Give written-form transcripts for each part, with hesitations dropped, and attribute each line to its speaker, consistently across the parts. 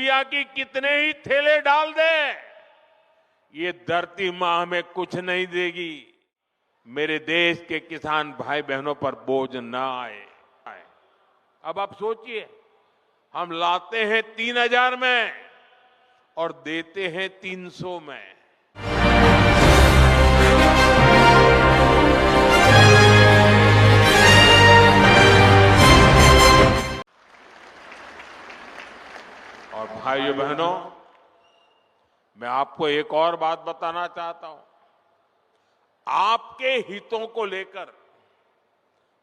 Speaker 1: Urea की कितने ही थैले डाल दे, ये धरती मां हमें कुछ नहीं देगी। मेरे देश के किसान भाई बहनों पर बोझ ना आए। अब आप सोचिए, हम लाते हैं 3000 में और देते हैं 300 में। और भाइयों बहनों, मैं आपको एक और बात बताना चाहता हूं। आपके हितों को लेकर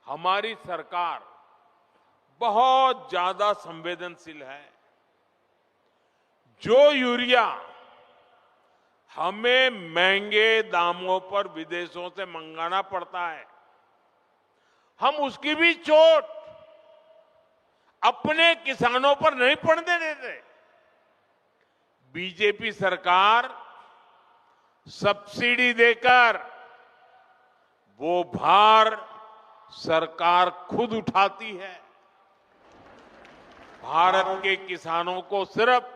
Speaker 1: हमारी सरकार बहुत ज्यादा संवेदनशील है। जो यूरिया हमें महंगे दामों पर विदेशों से मंगाना पड़ता है, हम उसकी भी चोट अपने किसानों पर नहीं पड़ने देते। बीजेपी सरकार सब्सिडी देकर वो भार सरकार खुद उठाती है। भारत के किसानों को सिर्फ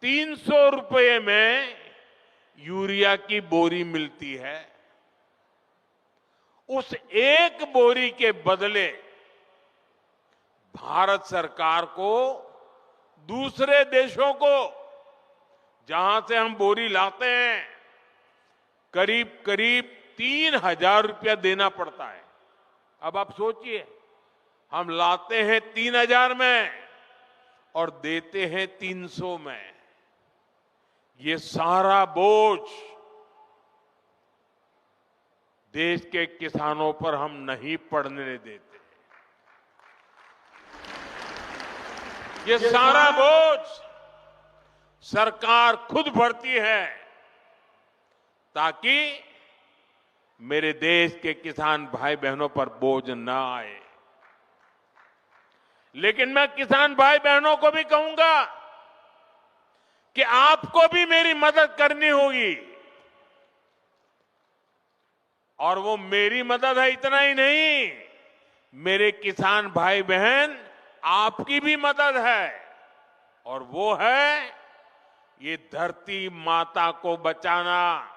Speaker 1: 300 रुपए में यूरिया की बोरी मिलती है। उस एक बोरी के बदले भारत सरकार को दूसरे देशों को, जहां से हम बोरी लाते हैं, करीब करीब 3000 रुपया देना पड़ता है। अब आप सोचिए, हम लाते हैं 3000 में और देते हैं 300 में। ये सारा बोझ देश के किसानों पर हम नहीं पड़ने देते। ये सारा बोझ सरकार खुद भरती है, ताकि मेरे देश के किसान भाई बहनों पर बोझ ना आए। लेकिन मैं किसान भाई बहनों को भी कहूंगा कि आपको भी मेरी मदद करनी होगी। और वो मेरी मदद है इतना ही नहीं, मेरे किसान भाई बहन आपकी भी मदद है। और वो है ये धरती माता को बचाना।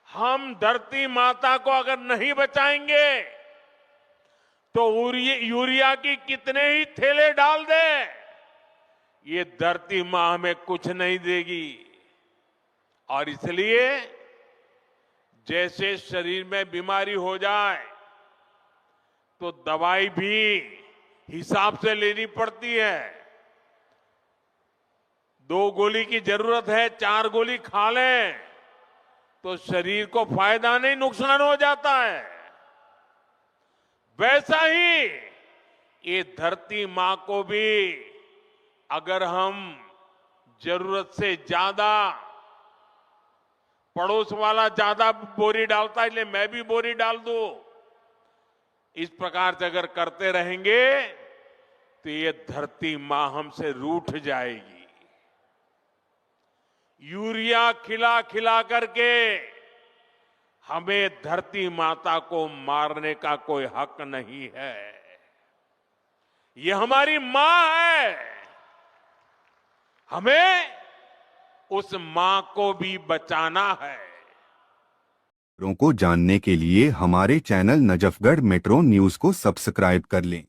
Speaker 1: हम धरती माता को अगर नहीं बचाएंगे तो यूरिया की कितने ही थैले डाल दे, ये धरती मां हमें कुछ नहीं देगी। और इसलिए जैसे शरीर में बीमारी हो जाए तो दवाई भी हिसाब से लेनी पड़ती है। 2 गोली की जरूरत है, 4 गोली खा लें तो शरीर को फायदा नहीं, नुकसान हो जाता है। वैसा ही ये धरती मां को भी अगर हम जरूरत से ज्यादा, पड़ोस वाला ज्यादा बोरी डालता है इसलिए मैं भी बोरी डाल दूं, इस प्रकार से अगर करते रहेंगे तो ये धरती मां हमसे रूठ जाएगी। यूरिया खिला खिला करके हमें धरती माता को मारने का कोई हक नहीं है। ये हमारी मां है, हमें उस मां को भी बचाना है।
Speaker 2: खबरों को जानने के लिए हमारे चैनल नजफगढ़ मेट्रो न्यूज को सब्सक्राइब कर लें।